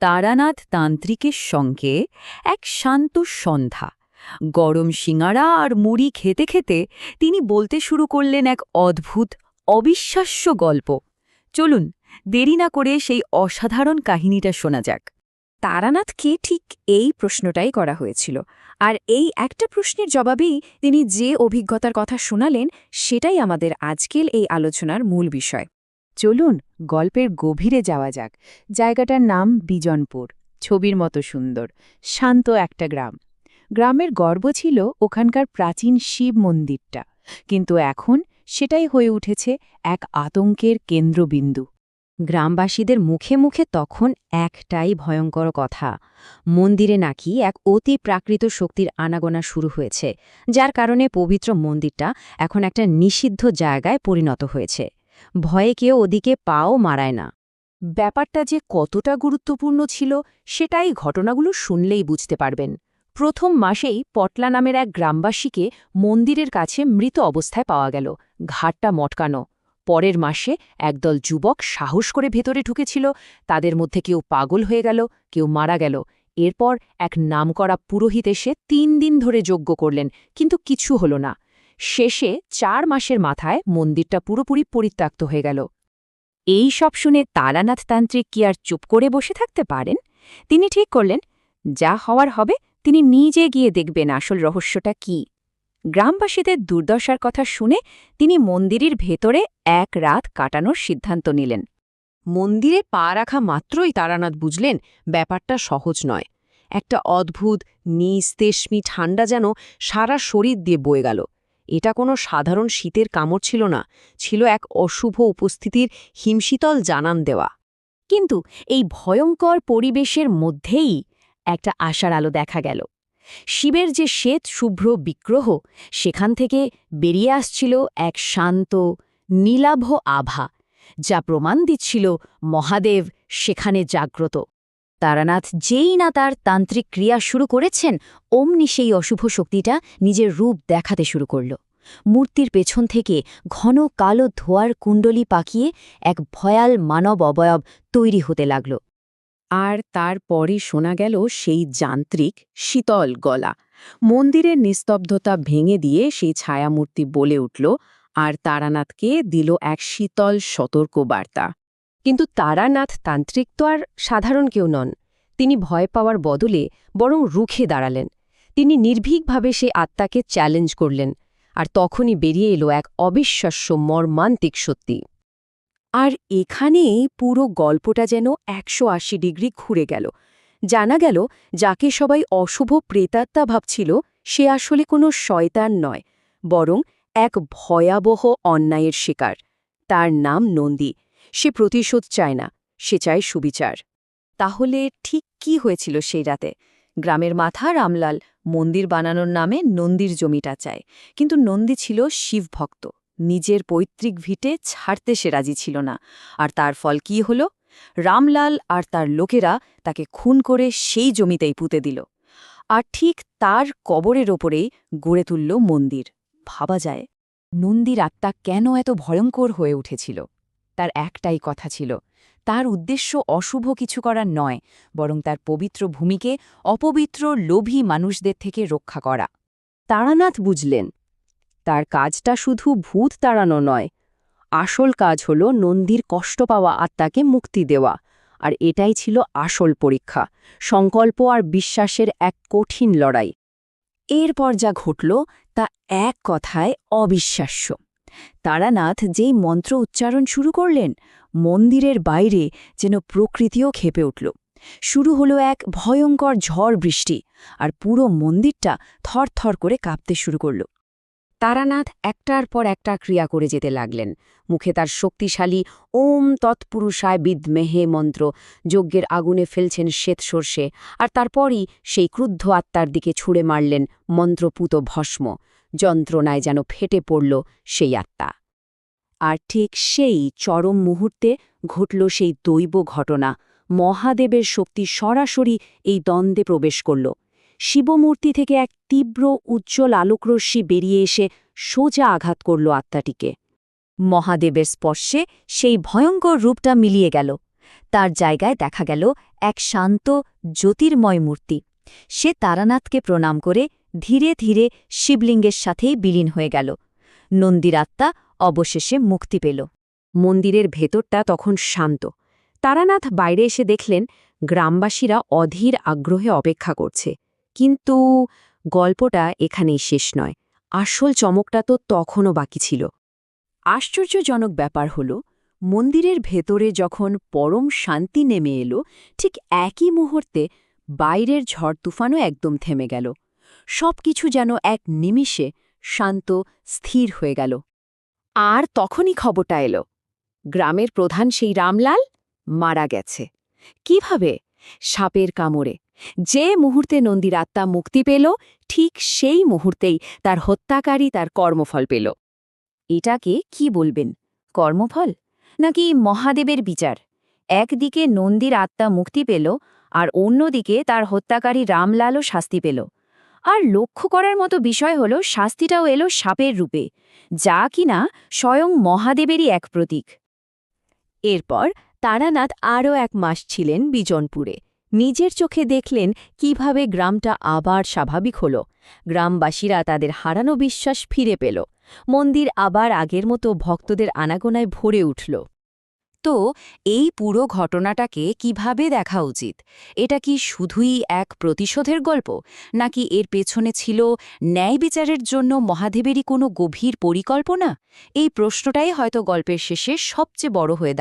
তারানাথ তান্ত্রিকের সঙ্গে এক শান্ত সন্ধ্যা। গরম সিঙাড়া আর মুড়ি খেতে খেতে তিনি বলতে শুরু করলেন এক অদ্ভুত, অবিশ্বাস্য গল্প। চলুন, দেরি না করে সেই অসাধারণ কাহিনীটা শোনা যাক। তারানাথকে ঠিক এই প্রশ্নটাই করা হয়েছিল, আর এই একটা প্রশ্নের জবাবেই তিনি যে অভিজ্ঞতার কথা শোনালেন সেটাই আমাদের আজকের এই আলোচনার মূল বিষয়। চলুন গল্পের গভীরে যাওয়া যাক। জায়গাটার নাম বিজনপুর। ছবির মতো সুন্দর, শান্ত একটা গ্রাম। গ্রামের গর্ব ছিল ওখানকার প্রাচীন শিব মন্দিরটা, কিন্তু এখন সেটাই হয়ে উঠেছে এক আতঙ্কের কেন্দ্রবিন্দু। গ্রামবাসীদের মুখে মুখে তখন একটাই ভয়ঙ্কর কথা, মন্দিরে নাকি এক অতি প্রাকৃত শক্তির আনাগোনা শুরু হয়েছে, যার কারণে পবিত্র মন্দিরটা এখন একটা নিষিদ্ধ জায়গায় পরিণত হয়েছে। ভয়ে কেউ ওদিকে পাও মারায় না। ব্যাপারটা যে কতটা গুরুত্বপূর্ণ ছিল সেটাই ঘটনাগুলো শুনলেই বুঝতে পারবেন। প্রথম মাসেই পটলা নামের এক গ্রামবাসীকে মন্দিরের কাছে মৃত অবস্থায় পাওয়া গেল, ঘাটটা মটকানো। পরের মাসে একদল যুবক সাহস করে ভেতরে ঢুকেছিল। তাদের মধ্যে কেউ পাগল হয়ে গেল, কেউ মারা গেল। এরপর এক নামকরা পুরোহিত এসে ৩ দিন ধরে যজ্ঞ করলেন, কিন্তু কিছু হল না। শেষে ৪ মাসের মাথায় মন্দিরটা পুরোপুরি পরিত্যক্ত হয়ে গেল। এই সব শুনে তারানাথ তান্ত্রিক কি আর চুপ করে বসে থাকতে পারেন? তিনি ঠিক করলেন, যা হওয়ার হবে, তিনি নিজে গিয়ে দেখবেন আসল রহস্যটা কি। গ্রামবাসীদের দুর্দশার কথা শুনে তিনি মন্দিরের ভেতরে এক রাত কাটানোর সিদ্ধান্ত নিলেন। মন্দিরে পা রাখা মাত্রই তারানাথ বুঝলেন ব্যাপারটা সহজ নয়। একটা অদ্ভুত নিস্তেষ্মি ঠান্ডা যেন সারা শরীর দিয়ে বয়ে গেল। এটা কোনো সাধারণ শীতের কামড় ছিল না, ছিল এক অশুভ উপস্থিতির হিমশীতল জানান দেওয়া। কিন্তু এই ভয়ঙ্কর পরিবেশের মধ্যেই একটা আশার আলো দেখা গেল। শিবের যে শ্বেত শুভ্র বিগ্রহ, সেখান থেকে বেরিয়ে আসছিল এক শান্ত, নীলাভ আভা, যা প্রমাণ দিচ্ছিল মহাদেব সেখানে জাগ্রত। তারানাথ যেই না তার তান্ত্রিক ক্রিয়া শুরু করেছেন, অমনি সেই অশুভ শক্তিটা নিজের রূপ দেখাতে শুরু করল। মূর্তির পেছন থেকে ঘন কালো ধোঁয়ার কুণ্ডলী পাকিয়ে এক ভয়াল মানব অবয়ব তৈরি হতে লাগল। আর তারপরই শোনা গেল সেই যান্ত্রিক শীতল গলা। মন্দিরের নিস্তব্ধতা ভেঙে দিয়ে সেই ছায়ামূর্তি বলে উঠল, আর তারানাথকে দিল এক শীতল সতর্ক বার্তা। কিন্তু তারানাথ তান্ত্রিক তো আর সাধারণ কেউ নন। তিনি ভয় পাওয়ার বদলে বরং রুখে দাঁড়ালেন। তিনি নির্ভীকভাবে সেই আত্মাকে চ্যালেঞ্জ করলেন, আর তখনই বেরিয়ে এলো এক অবিশ্বাস্য মর্মান্তিক সত্যি। আর এখানেই পুরো গল্পটা যেন ১৮০ ডিগ্রি ঘুরে গেল। জানা গেল, যাকে সবাই অশুভ প্রেতাত্মা ভাবছিল, সে আসলে কোনো শয়তান নয়, বরং এক ভয়াবহ অন্যায়ের শিকার। তার নাম নন্দী। সে প্রতিশোধ চায় না, সে চায় সুবিচার। তাহলে ঠিক কি হয়েছিল সেই রাতে? গ্রামের মাথা রামলাল মন্দির বানানোর নামে নন্দীর জমিটা চায়, কিন্তু নন্দী ছিল শিবভক্ত। নিজের পৈতৃক ভিটে ছাড়তে সে রাজি ছিল না। আর তার ফল কি হল? রামলাল আর তার লোকেরা তাকে খুন করে সেই জমিতেই পুঁতে দিল। আর ঠিক তার কবরের ওপরেই গড়ে তুলল মন্দির। ভাবা যায়, নন্দীর আত্মা কেন এত ভয়ঙ্কর হয়ে উঠেছিল? তার একটাই কথা ছিল, তার উদ্দেশ্য অশুভ কিছু করার নয়, বরং তার পবিত্র ভূমিকে অপবিত্র লোভী মানুষদের থেকে রক্ষা করা। তারানাথ বুঝলেন, তার কাজটা শুধু ভূত তাড়ানো নয়, আসল কাজ হল নন্দীর কষ্ট পাওয়া আত্মাকে মুক্তি দেওয়া। আর এটাই ছিল আসল পরীক্ষা, সংকল্প আর বিশ্বাসের এক কঠিন লড়াই। এরপর যা ঘটল তা এক কথায় অবিশ্বাস্য। তারানাথ যেই মন্ত্র উচ্চারণ শুরু করলেন, মন্দিরের বাইরে যেন প্রকৃতিও ক্ষেপে উঠল। শুরু হলো এক ভয়ঙ্কর ঝড় বৃষ্টি, আর পুরো মন্দিরটা থরথর করে কাঁপতে শুরু করল। তারানাথ একটার পর একটা ক্রিয়া করে যেতে লাগলেন। মুখে তার শক্তিশালী ওম তৎপুরুষায় বিদ্মেহে মন্ত্র, যজ্ঞের আগুনে ফেলছেন শ্বেত সর্ষে, আর তারপরই সেই ক্রুদ্ধ আত্মার দিকে ছুঁড়ে মারলেন মন্ত্রপুত ভস্ম। যন্ত্রণায় যেন ফেটে পড়ল সেই আত্মা। আর ঠিক সেই চরম মুহূর্তে ঘটল সেই দৈব ঘটনা। মহাদেবের শক্তি সরাসরি এই দ্বন্দ্বে প্রবেশ করল। শিবমূর্তি থেকে এক তীব্র উজ্জ্বল আলোকরশ্মি বেরিয়ে এসে সোজা আঘাত করল আত্মাটিকে। মহাদেবের স্পর্শে সেই ভয়ঙ্কর রূপটা মিলিয়ে গেল। তার জায়গায় দেখা গেল এক শান্ত জ্যোতির্ময় মূর্তি। সে তারানাথকে প্রণাম করে ধীরে ধীরে শিবলিঙ্গের সাথেই বিলীন হয়ে গেল। নন্দীর আত্মা অবশেষে মুক্তি পেল। মন্দিরের ভেতরটা তখন শান্ত। তারানাথ বাইরে এসে দেখলেন গ্রামবাসীরা অধীর আগ্রহে অপেক্ষা করছে। কিন্তু গল্পটা এখানেই শেষ নয়। আসল চমকটা তো তখনও বাকি ছিল। আশ্চর্যজনক ব্যাপার হল, মন্দিরের ভেতরে যখন পরম শান্তি নেমে এলো, ঠিক একই মুহূর্তে বাইরের ঝড় তুফানও একদম থেমে গেল। সবকিছু যেন এক নিমিষে শান্ত, স্থির হয়ে গেল। আর তখনই খবরটা এলো, গ্রামের প্রধান সেই রামলাল মারা গেছে। কিভাবে? সাপের কামড়ে। যে মুহূর্তে নন্দীর আত্মা মুক্তি পেল, ঠিক সেই মুহূর্তেই তার হত্যাকারী তার কর্মফল পেল। এটাকে কি বলবেন, কর্মফল নাকি মহাদেবের বিচার? একদিকে নন্দীর আত্মা মুক্তি পেল, আর অন্যদিকে তার হত্যাকারী রামলালও শাস্তি পেল। আর লক্ষ্য করার মতো বিষয় হল, শাস্তিটাও এলো সাপের রূপে, যা কিনা স্বয়ং মহাদেবেরই এক প্রতীক। এরপর তারানাথ আরও 1 মাস ছিলেন বিজনপুরে। নিজের চোখে দেখলেন কিভাবে গ্রামটা আবার স্বাভাবিক হল। গ্রামবাসীরা তাদের হারানো বিশ্বাস ফিরে পেল। মন্দির আবার আগের মতো ভক্তদের আনাগোনায় ভরে উঠল। তো এই পুরো ঘটনাটাকে কিভাবে দেখা উচিত? এটা কি শুধুই এক প্রতিশোধের গল্প, নাকি এর পেছনে ছিল ন্যায় বিচারের জন্য মহাদেবেরই কোনো গভীর পরিকল্পনা? এই প্রশ্নটাই হয়তো গল্পের শেষে সবচেয়ে বড় হয়ে